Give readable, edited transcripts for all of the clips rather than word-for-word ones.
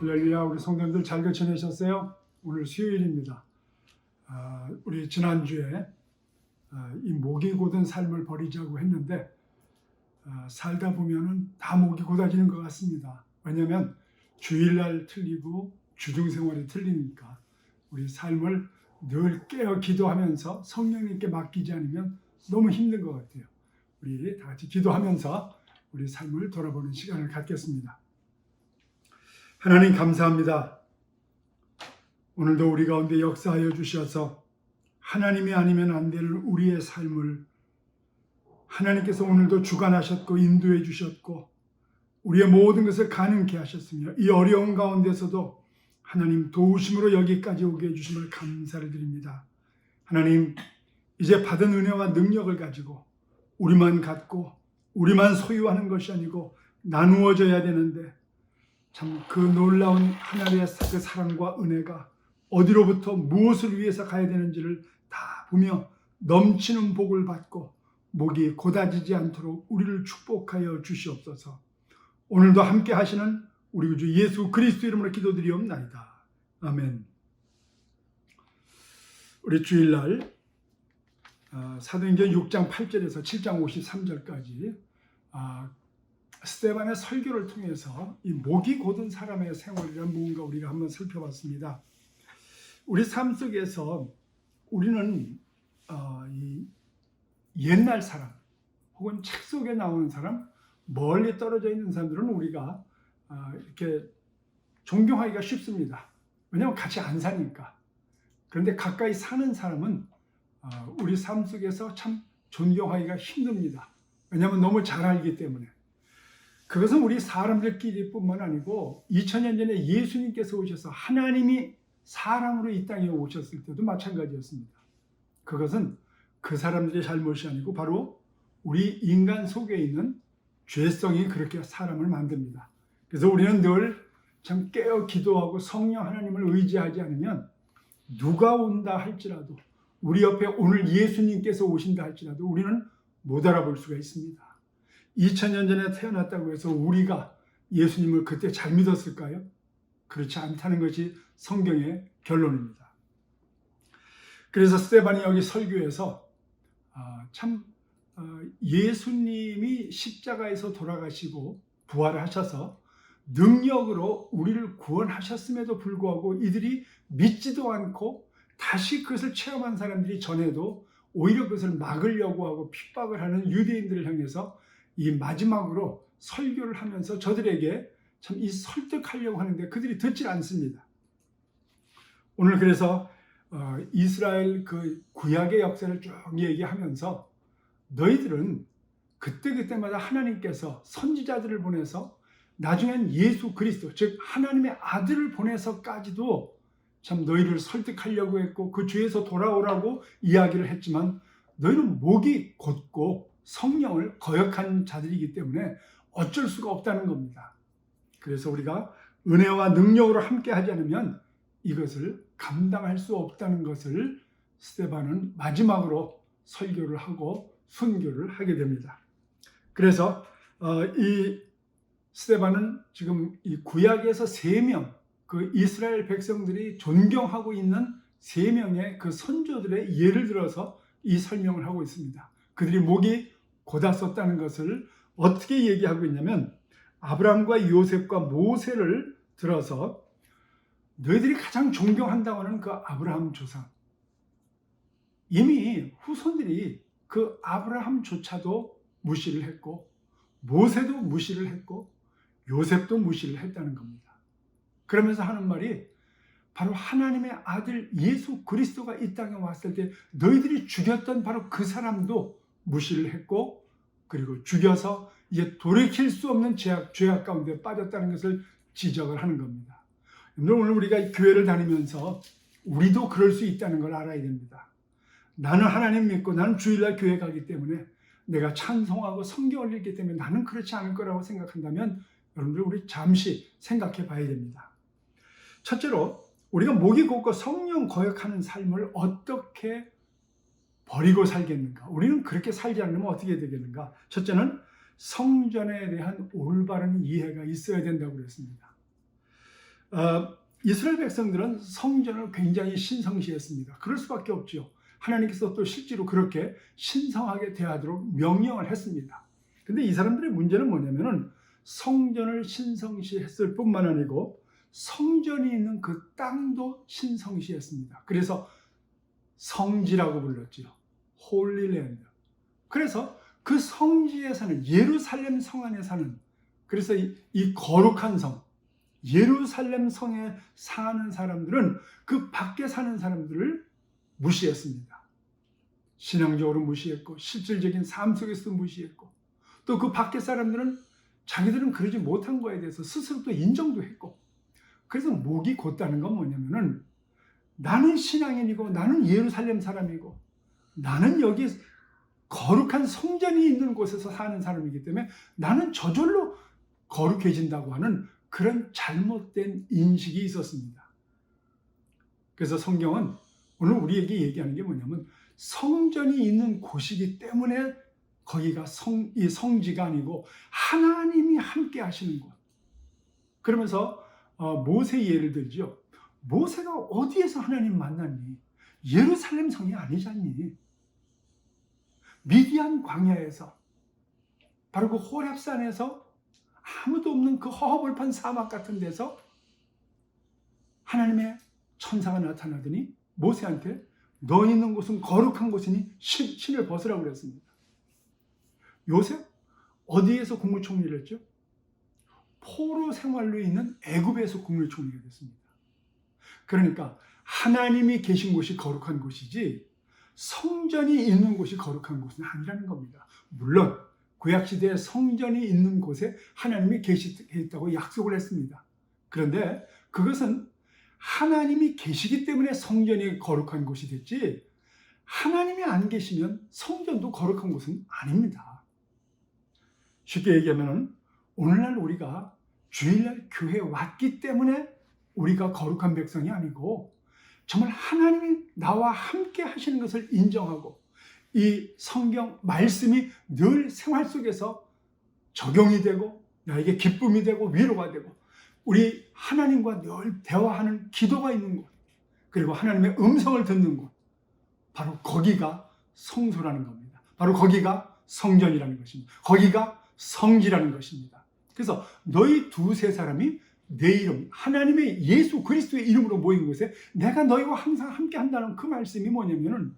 할렐루야. 우리 성도님들 잘 지내셨어요? 오늘 수요일입니다. 우리 지난주에 이 목이 곧은 삶을 버리자고 했는데 살다 보면은 다 목이 곧아지는 것 같습니다. 왜냐하면 주일날 틀리고 주중생활이 틀리니까 우리 삶을 늘 깨어 기도하면서 성령님께 맡기지 않으면 너무 힘든 것 같아요. 우리 다 같이 기도하면서 우리 삶을 돌아보는 시간을 갖겠습니다. 하나님 감사합니다. 오늘도 우리 가운데 역사하여 주셔서 하나님이 아니면 안 되는 우리의 삶을 하나님께서 오늘도 주관하셨고 인도해 주셨고 우리의 모든 것을 가능케 하셨으며 이 어려운 가운데서도 하나님 도우심으로 여기까지 오게 해주심을 감사를 드립니다. 하나님 이제 받은 은혜와 능력을 가지고 우리만 갖고 우리만 소유하는 것이 아니고 나누어져야 되는데 참 그 놀라운 하나님의 그 사랑과 은혜가 어디로부터 무엇을 위해서 가야 되는지를 다 보며 넘치는 복을 받고 목이 곧아지지 않도록 우리를 축복하여 주시옵소서. 오늘도 함께 하시는 우리 주 예수 그리스도 이름으로 기도드리옵나이다. 아멘. 우리 주일날 사도행전 6장 8절에서 7장 53절까지 스데반의 설교를 통해서 이 목이 곧은 사람의 생활이란 무언가 우리가 한번 살펴봤습니다. 우리 삶 속에서 우리는 이 옛날 사람 혹은 책 속에 나오는 사람, 멀리 떨어져 있는 사람들은 우리가 이렇게 존경하기가 쉽습니다. 왜냐하면 같이 안 사니까. 그런데 가까이 사는 사람은 우리 삶 속에서 참 존경하기가 힘듭니다. 왜냐하면 너무 잘 알기 때문에. 그것은 우리 사람들끼리 뿐만 아니고 2000년 전에 예수님께서 오셔서 하나님이 사람으로 이 땅에 오셨을 때도 마찬가지였습니다. 그것은 그 사람들의 잘못이 아니고 바로 우리 인간 속에 있는 죄성이 그렇게 사람을 만듭니다. 그래서 우리는 늘 참 깨어 기도하고 성령 하나님을 의지하지 않으면 누가 온다 할지라도 우리 옆에 오늘 예수님께서 오신다 할지라도 우리는 못 알아볼 수가 있습니다. 2000년 전에 태어났다고 해서 우리가 예수님을 그때 잘 믿었을까요? 그렇지 않다는 것이 성경의 결론입니다. 그래서 스데반이 여기 설교에서 예수님이 십자가에서 돌아가시고 부활을 하셔서 능력으로 우리를 구원하셨음에도 불구하고 이들이 믿지도 않고 다시 그것을 체험한 사람들이 전에도 오히려 그것을 막으려고 하고 핍박을 하는 유대인들을 향해서 이 마지막으로 설교를 하면서 저들에게 참 이 설득하려고 하는데 그들이 듣질 않습니다. 오늘 그래서 이스라엘 그 구약의 역사를 쭉 얘기하면서 너희들은 그때마다 하나님께서 선지자들을 보내서 나중엔 예수 그리스도 즉 하나님의 아들을 보내서까지도 참 너희를 설득하려고 했고 그 죄에서 돌아오라고 이야기를 했지만 너희는 목이 곧고 성령을 거역한 자들이기 때문에 어쩔 수가 없다는 겁니다. 그래서 우리가 은혜와 능력으로 함께 하지 않으면 이것을 감당할 수 없다는 것을 스데반은 마지막으로 설교를 하고 순교를 하게 됩니다. 그래서 이 스데반은 지금 이 구약에서 3명 그 이스라엘 백성들이 존경하고 있는 3명의 그 선조들의 예를 들어서 이 설명을 하고 있습니다. 그들이 목이 곧았었다는 것을 어떻게 얘기하고 있냐면 아브라함과 요셉과 모세를 들어서 너희들이 가장 존경한다고 하는 그 아브라함 조상, 이미 후손들이 그 아브라함조차도 무시를 했고 모세도 무시를 했고 요셉도 무시를 했다는 겁니다. 그러면서 하는 말이 바로 하나님의 아들 예수 그리스도가 이 땅에 왔을 때 너희들이 죽였던 바로 그 사람도 무시를 했고 그리고 죽여서 이제 돌이킬 수 없는 죄악 가운데 빠졌다는 것을 지적을 하는 겁니다. 오늘 우리가 교회를 다니면서 우리도 그럴 수 있다는 걸 알아야 됩니다. 나는 하나님 믿고 나는 주일날 교회 가기 때문에 내가 찬송하고 성경을 읽기 때문에 나는 그렇지 않을 거라고 생각한다면 여러분들 우리 잠시 생각해 봐야 됩니다. 첫째로 우리가 목이 곧고 성령 거역하는 삶을 어떻게 버리고 살겠는가? 우리는 그렇게 살지 않으면 어떻게 되겠는가? 첫째는 성전에 대한 올바른 이해가 있어야 된다고 그랬습니다. 이스라엘 백성들은 성전을 굉장히 신성시했습니다. 그럴 수밖에 없죠. 하나님께서 또 실제로 그렇게 신성하게 대하도록 명령을 했습니다. 근데 이 사람들의 문제는 뭐냐면은 성전을 신성시했을 뿐만 아니고 성전이 있는 그 땅도 신성시했습니다. 그래서 성지라고 불렀죠. 홀리랜드. 그래서 그 성지에 사는 예루살렘 성 안에 사는, 그래서 이 거룩한 성, 예루살렘 성에 사는 사람들은 그 밖에 사는 사람들을 무시했습니다. 신앙적으로 무시했고 실질적인 삶 속에서도 무시했고, 또 그 밖에 사람들은 자기들은 그러지 못한 거에 대해서 스스로 또 인정도 했고, 그래서 목이 곧다는 건 뭐냐면은 나는 신앙인이고 나는 예루살렘 사람이고 나는 여기 거룩한 성전이 있는 곳에서 사는 사람이기 때문에 나는 저절로 거룩해진다고 하는 그런 잘못된 인식이 있었습니다. 그래서 성경은 오늘 우리에게 얘기하는 게 뭐냐면 성전이 있는 곳이기 때문에 거기가 이 성지가 아니고 하나님이 함께 하시는 곳. 그러면서 모세 예를 들죠. 모세가 어디에서 하나님 만났니? 예루살렘 성이 아니잖니. 미디안 광야에서, 바로 그 호렙산에서 아무도 없는 그 허허벌판 사막 같은 데서 하나님의 천사가 나타나더니 모세한테 너 있는 곳은 거룩한 곳이니 신을 벗으라고 그랬습니다. 요셉 어디에서 국무총리를 했죠? 포로 생활로 있는 애굽에서 국무총리가 됐습니다. 그러니까 하나님이 계신 곳이 거룩한 곳이지 성전이 있는 곳이 거룩한 곳은 아니라는 겁니다. 물론 구약시대에 성전이 있는 곳에 하나님이 계시다고 약속을 했습니다. 그런데 그것은 하나님이 계시기 때문에 성전이 거룩한 곳이 됐지, 하나님이 안 계시면 성전도 거룩한 곳은 아닙니다. 쉽게 얘기하면 오늘날 우리가 주일날 교회에 왔기 때문에 우리가 거룩한 백성이 아니고 정말 하나님이 나와 함께 하시는 것을 인정하고 이 성경 말씀이 늘 생활 속에서 적용이 되고 나에게 기쁨이 되고 위로가 되고 우리 하나님과 늘 대화하는 기도가 있는 곳, 그리고 하나님의 음성을 듣는 곳, 바로 거기가 성소라는 겁니다. 바로 거기가 성전이라는 것입니다. 거기가 성지라는 것입니다. 그래서 너희 두세 사람이 내 이름, 하나님의 예수 그리스도의 이름으로 모인 곳에 내가 너희와 항상 함께 한다는 그 말씀이 뭐냐면은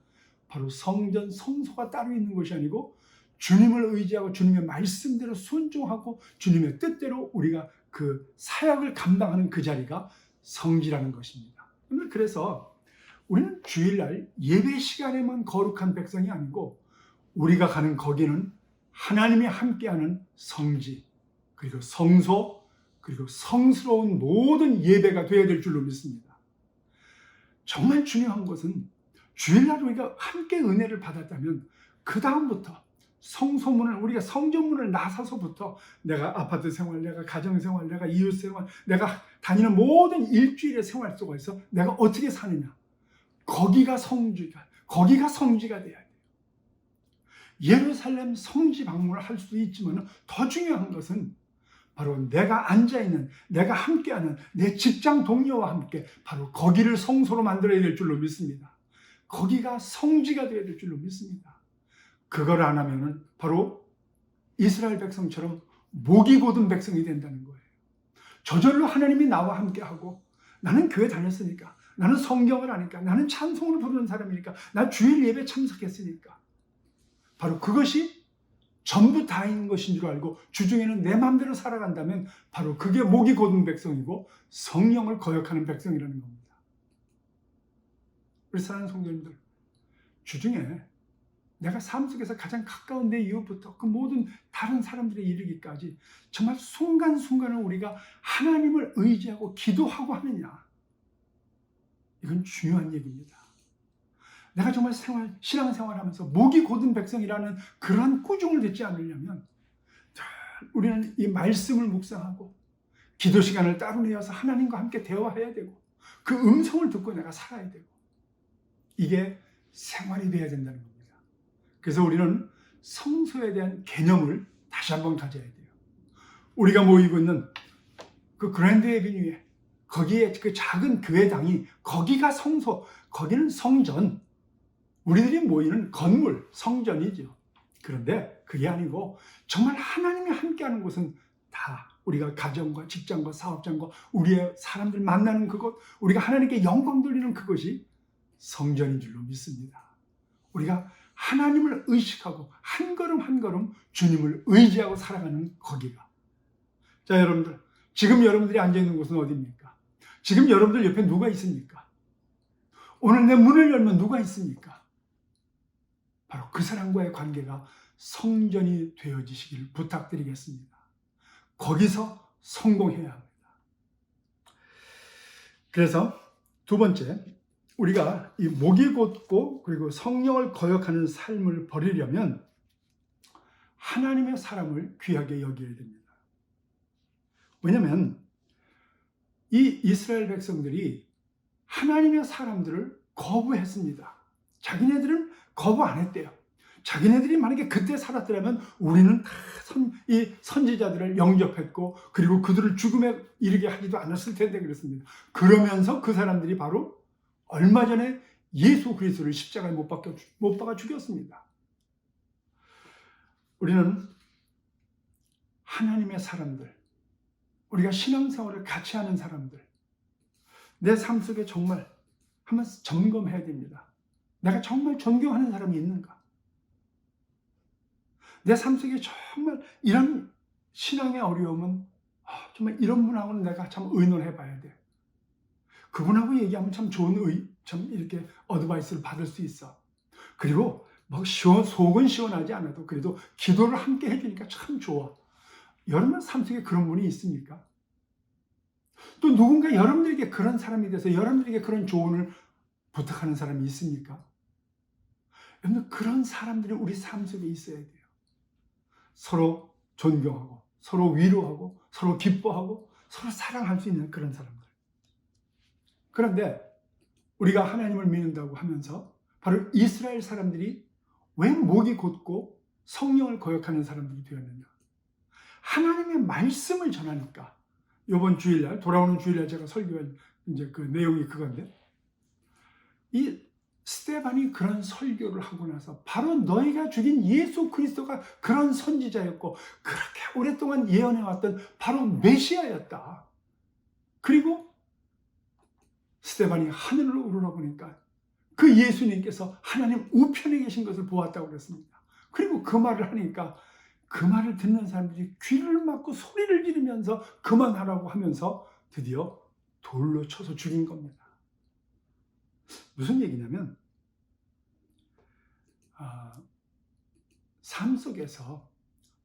바로 성전, 성소가 따로 있는 것이 아니고 주님을 의지하고 주님의 말씀대로 순종하고 주님의 뜻대로 우리가 그 사역을 감당하는 그 자리가 성지라는 것입니다. 그래서 우리는 주일날 예배 시간에만 거룩한 백성이 아니고 우리가 가는 거기는 하나님이 함께하는 성지, 그리고 성소, 그리고 성스러운 모든 예배가 되어야 될 줄로 믿습니다. 정말 중요한 것은 주일날 우리가 함께 은혜를 받았다면 그 다음부터 성소문을, 우리가 성전문을 나서서부터 내가 아파트 생활, 내가 가정생활, 내가 이웃생활, 내가 다니는 모든 일주일의 생활 속에서 내가 어떻게 사느냐, 거기가 성지가 돼야 돼요. 예루살렘 성지 방문을 할 수도 있지만 더 중요한 것은 바로 내가 앉아있는, 내가 함께하는 내 직장 동료와 함께 바로 거기를 성소로 만들어야 될 줄로 믿습니다. 거기가 성지가 되어야 될 줄로 믿습니다. 그걸 안 하면은 바로 이스라엘 백성처럼 목이 곧은 백성이 된다는 거예요. 저절로 하나님이 나와 함께하고 나는 교회 다녔으니까, 나는 성경을 아니까, 나는 찬송을 부르는 사람이니까, 나 주일 예배 참석했으니까 바로 그것이 전부 다인 것인 줄 알고 주중에는 내 마음대로 살아간다면 바로 그게 목이 곧은 백성이고 성령을 거역하는 백성이라는 겁니다. 우리 사랑하는 성도님들, 주중에 내가 삶 속에서 가장 가까운 내 이웃부터 그 모든 다른 사람들에 이르기까지 정말 순간순간을 우리가 하나님을 의지하고 기도하고 하느냐, 이건 중요한 얘기입니다. 내가 정말 신앙생활하면서 목이 곧은 백성이라는 그러한 꾸중을 듣지 않으려면 우리는 이 말씀을 묵상하고 기도 시간을 따로 내어서 하나님과 함께 대화해야 되고 그 음성을 듣고 내가 살아야 되고 이게 생활이 돼야 된다는 겁니다. 그래서 우리는 성소에 대한 개념을 다시 한번 가져야 돼요. 우리가 모이고 있는 그 그랜드 에비뉴에 거기에 그 작은 교회당이 거기가 성소, 거기는 성전, 우리들이 모이는 건물, 성전이죠. 그런데 그게 아니고 정말 하나님이 함께하는 곳은 다 우리가 가정과 직장과 사업장과 우리의 사람들 만나는 그곳, 우리가 하나님께 영광 돌리는 그것이 성전인 줄로 믿습니다. 우리가 하나님을 의식하고 한 걸음 한 걸음 주님을 의지하고 살아가는 거기가. 자, 여러분들, 지금 여러분들이 앉아있는 곳은 어디입니까? 지금 여러분들 옆에 누가 있습니까? 오늘 내 문을 열면 누가 있습니까? 바로 그 사람과의 관계가 성전이 되어지시기를 부탁드리겠습니다. 거기서 성공해야 합니다. 그래서 두 번째, 우리가 이 목이 곧고 그리고 성령을 거역하는 삶을 버리려면 하나님의 사람을 귀하게 여겨야 됩니다. 왜냐하면 이 이스라엘 백성들이 하나님의 사람들을 거부했습니다. 자기네들은 거부 안 했대요. 자기네들이 만약에 그때 살았더라면 우리는 다 이 선지자들을 영접했고 그리고 그들을 죽음에 이르게 하지도 않았을 텐데 그랬습니다. 그러면서 그 사람들이 바로 얼마 전에 예수 그리스도를 십자가에 못 박아 죽였습니다. 우리는 하나님의 사람들, 우리가 신앙생활을 같이 하는 사람들, 내 삶 속에 정말 한번 점검해야 됩니다. 내가 정말 존경하는 사람이 있는가? 내 삶 속에 정말 이런 신앙의 어려움은 정말 이런 분하고는 내가 참 의논해 봐야 돼. 그분하고 얘기하면 참 좋은 참 이렇게 어드바이스를 받을 수 있어. 그리고 막 속은 시원하지 않아도 그래도 기도를 함께 해주니까 참 좋아. 여러분 삶 속에 그런 분이 있습니까? 또 누군가 여러분들에게 그런 사람이 돼서 여러분들에게 그런 조언을 부탁하는 사람이 있습니까? 여러분 그런 사람들이 우리 삶 속에 있어야 돼요. 서로 존경하고 서로 위로하고 서로 기뻐하고 서로 사랑할 수 있는 그런 사람들. 그런데 우리가 하나님을 믿는다고 하면서 바로 이스라엘 사람들이 왜 목이 곧고 성령을 거역하는 사람들이 되었느냐? 하나님의 말씀을 전하니까. 이번 주일날, 돌아오는 주일날 제가 설교한 이제 그 내용이 그건데, 이 스데반이 그런 설교를 하고 나서 바로 너희가 죽인 예수 그리스도가 그런 선지자였고 그렇게 오랫동안 예언해왔던 바로 메시아였다. 그리고 스데반이 하늘로 우러러보니까 그 예수님께서 하나님 우편에 계신 것을 보았다고 그랬습니다. 그리고 그 말을 하니까 그 말을 듣는 사람들이 귀를 막고 소리를 지르면서 그만하라고 하면서 드디어 돌로 쳐서 죽인 겁니다. 무슨 얘기냐면 삶 속에서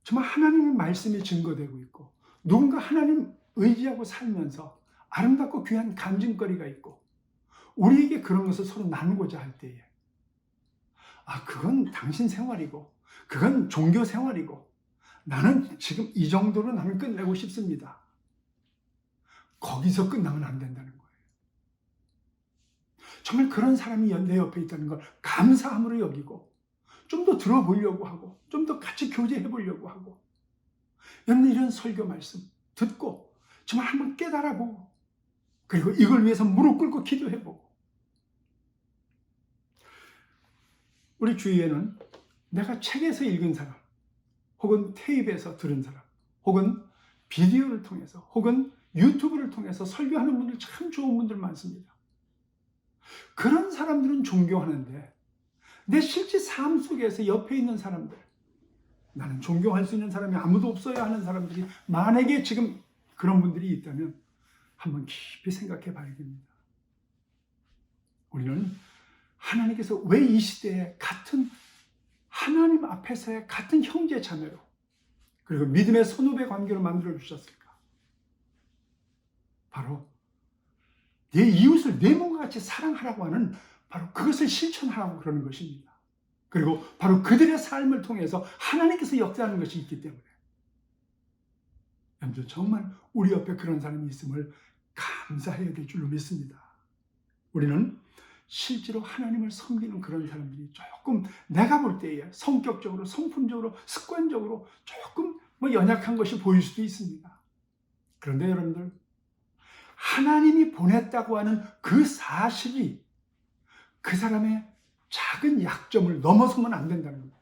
정말 하나님의 말씀이 증거되고 있고 누군가 하나님 의지하고 살면서 아름답고 귀한 간증거리가 있고 우리에게 그런 것을 서로 나누고자 할 때에 그건 당신 생활이고 그건 종교 생활이고 나는 지금 이 정도로 나는 끝내고 싶습니다. 거기서 끝나면 안 된다는 거예요. 정말 그런 사람이 내 옆에 있다는 걸 감사함으로 여기고 좀 더 들어보려고 하고 좀 더 같이 교제해 보려고 하고 이런 설교 말씀 듣고 정말 한번 깨달아보고 그리고 이걸 위해서 무릎 꿇고 기도해보고 우리 주위에는 내가 책에서 읽은 사람 혹은 테이프에서 들은 사람 혹은 비디오를 통해서 혹은 유튜브를 통해서 설교하는 분들 참 좋은 분들 많습니다. 그런 사람들은 존경하는데 내 실제 삶 속에서 옆에 있는 사람들 나는 존경할 수 있는 사람이 아무도 없어야 하는 사람들이 만약에 지금 그런 분들이 있다면 한번 깊이 생각해 봐야 됩니다. 우리는 하나님께서 왜 이 시대에 같은 하나님 앞에서의 같은 형제 자매로 그리고 믿음의 선후배 관계로 만들어 주셨을까? 바로 내 이웃을 내 몸과 같이 사랑하라고 하는 바로 그것을 실천하라고 그러는 것입니다. 그리고 바로 그들의 삶을 통해서 하나님께서 역사하는 것이 있기 때문에 여러분 정말 우리 옆에 그런 사람이 있음을 감사해야 될 줄로 믿습니다. 우리는 실제로 하나님을 섬기는 그런 사람들이 조금 내가 볼 때에 성격적으로 성품적으로 습관적으로 조금 연약한 것이 보일 수도 있습니다. 그런데 여러분들 하나님이 보냈다고 하는 그 사실이 그 사람의 작은 약점을 넘어서면 안 된다는 거예요.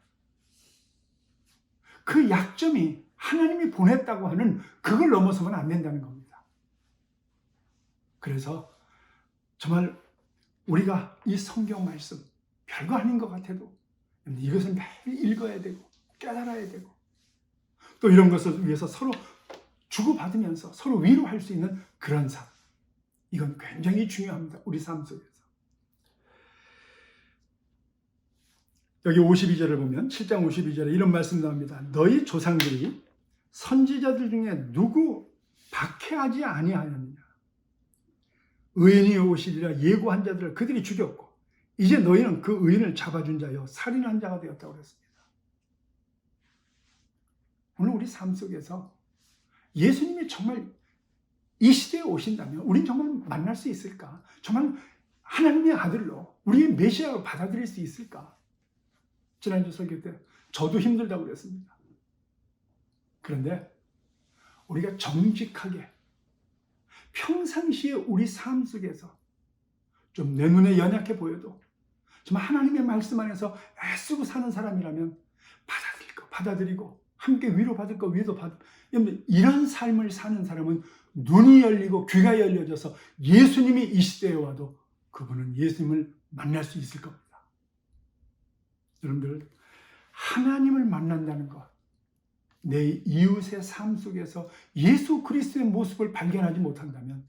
그 약점이 하나님이 보냈다고 하는 그걸 넘어서면 안 된다는 겁니다. 그래서 정말 우리가 이 성경 말씀 별거 아닌 것 같아도 이것을 매일 읽어야 되고 깨달아야 되고 또 이런 것을 위해서 서로 주고받으면서 서로 위로할 수 있는 그런 삶, 이건 굉장히 중요합니다. 우리 삶 속에서. 여기 52절을 보면 7장 52절에 이런 말씀 나옵니다. 너희 조상들이 선지자들 중에 누구 박해하지 아니하였느냐. 의인이 오시리라 예고한 자들을 그들이 죽였고 이제 너희는 그 의인을 잡아준 자여 살인한 자가 되었다고 그랬습니다. 오늘 우리 삶 속에서 예수님이 정말 이 시대에 오신다면 우린 정말 만날 수 있을까? 정말 하나님의 아들로 우리의 메시아로 받아들일 수 있을까? 지난주 설교 때 저도 힘들다고 그랬습니다. 그런데 우리가 정직하게 평상시에 우리 삶 속에서 좀 내 눈에 연약해 보여도 정말 하나님의 말씀 안에서 애쓰고 사는 사람이라면 받아들일 거 받아들이고 함께 위로받을 거 위로받을 이런 삶을 사는 사람은 눈이 열리고 귀가 열려져서 예수님이 이 시대에 와도 그분은 예수님을 만날 수 있을 겁니다. 여러분들, 하나님을 만난다는 것, 내 이웃의 삶 속에서 예수 그리스도의 모습을 발견하지 못한다면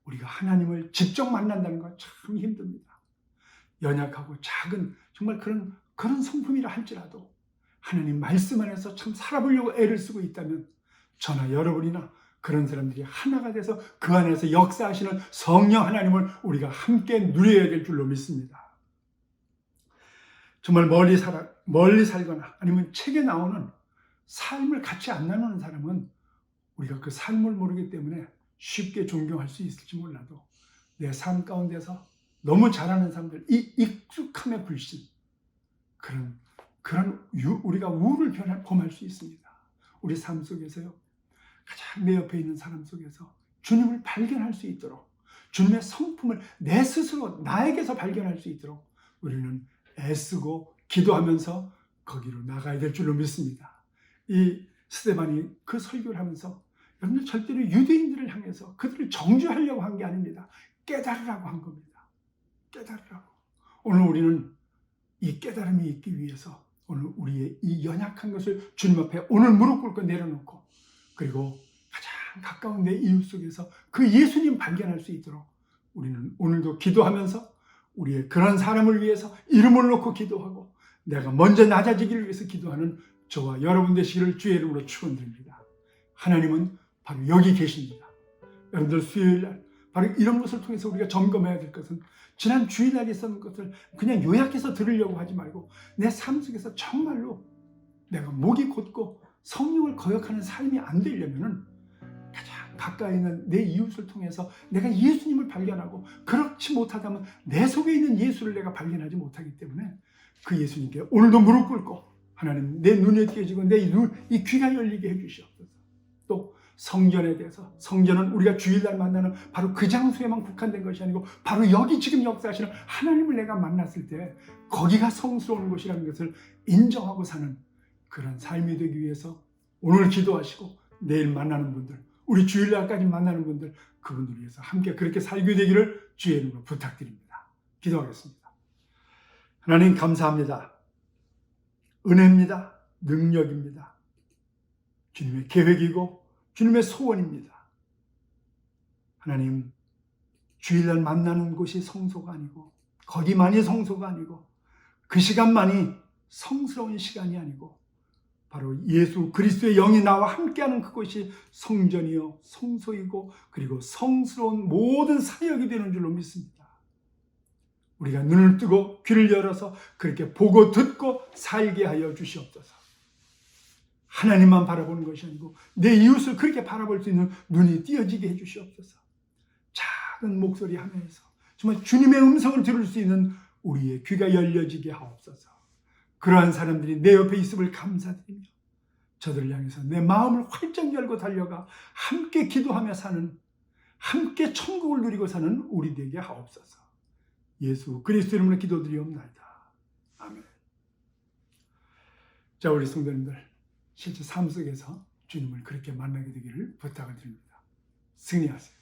우리가 하나님을 직접 만난다는 건 참 힘듭니다. 연약하고 작은 정말 그런 성품이라 할지라도 하나님 말씀 안에서 참 살아보려고 애를 쓰고 있다면 저나 여러분이나 그런 사람들이 하나가 돼서 그 안에서 역사하시는 성령 하나님을 우리가 함께 누려야 될 줄로 믿습니다. 정말 멀리 살거나 아니면 책에 나오는 삶을 같이 안 나누는 사람은 우리가 그 삶을 모르기 때문에 쉽게 존경할 수 있을지 몰라도 내 삶 가운데서 너무 잘하는 사람들, 이 익숙함의 불신, 그런 우리가 우를 범할 수 있습니다. 우리 삶 속에서요, 가장 내 옆에 있는 사람 속에서 주님을 발견할 수 있도록 주님의 성품을 내 스스로 나에게서 발견할 수 있도록 우리는 애쓰고 기도하면서 거기로 나가야 될 줄로 믿습니다. 이 스데반이 그 설교를 하면서 여러분들 절대로 유대인들을 향해서 그들을 정죄하려고 한 게 아닙니다. 깨달으라고 한 겁니다. 깨달으라고. 오늘 우리는 이 깨달음이 있기 위해서 오늘 우리의 이 연약한 것을 주님 앞에 오늘 무릎 꿇고 내려놓고 그리고 가장 가까운 내 이웃 속에서 그 예수님 발견할 수 있도록 우리는 오늘도 기도하면서 우리의 그런 사람을 위해서 이름을 놓고 기도하고 내가 먼저 낮아지기를 위해서 기도하는 저와 여러분 되시기를 주의 이름으로 축원드립니다. 하나님은 바로 여기 계십니다. 여러분들 수요일날 바로 이런 것을 통해서 우리가 점검해야 될 것은 지난 주일날에 있었던 것을 그냥 요약해서 들으려고 하지 말고 내 삶 속에서 정말로 내가 목이 곧고 성령을 거역하는 삶이 안 되려면은 가장 가까이 있는 내 이웃을 통해서 내가 예수님을 발견하고 그렇지 못하다면 내 속에 있는 예수를 내가 발견하지 못하기 때문에 그 예수님께 오늘도 무릎 꿇고 하나님 내 눈에 띄어지고 이 귀가 열리게 해주시옵소서. 또 성전에 대해서 성전은 우리가 주일날 만나는 바로 그 장소에만 국한된 것이 아니고 바로 여기 지금 역사하시는 하나님을 내가 만났을 때 거기가 성스러운 곳이라는 것을 인정하고 사는 그런 삶이 되기 위해서 오늘 기도하시고 내일 만나는 분들 우리 주일날까지 만나는 분들 그분들 위해서 함께 그렇게 살게 되기를 주의 이름으로 부탁드립니다. 기도하겠습니다. 하나님 감사합니다. 은혜입니다. 능력입니다. 주님의 계획이고 주님의 소원입니다. 하나님 주일날 만나는 곳이 성소가 아니고 거기만이 성소가 아니고 그 시간만이 성스러운 시간이 아니고 바로 예수 그리스도의 영이 나와 함께하는 그곳이 성전이요 성소이고 그리고 성스러운 모든 사역이 되는 줄로 믿습니다. 우리가 눈을 뜨고 귀를 열어서 그렇게 보고 듣고 살게 하여 주시옵소서. 하나님만 바라보는 것이 아니고 내 이웃을 그렇게 바라볼 수 있는 눈이 띄어지게 해주시옵소서. 작은 목소리 하나에서 정말 주님의 음성을 들을 수 있는 우리의 귀가 열려지게 하옵소서. 그러한 사람들이 내 옆에 있음을 감사드리며 저들을 향해서 내 마음을 활짝 열고 달려가 함께 기도하며 사는 함께 천국을 누리고 사는 우리 되게 하옵소서. 예수 그리스도 이름으로 기도드리옵나이다. 아멘. 자, 우리 성도님들, 실제 삶 속에서 주님을 그렇게 만나게 되기를 부탁을 드립니다. 승리하세요.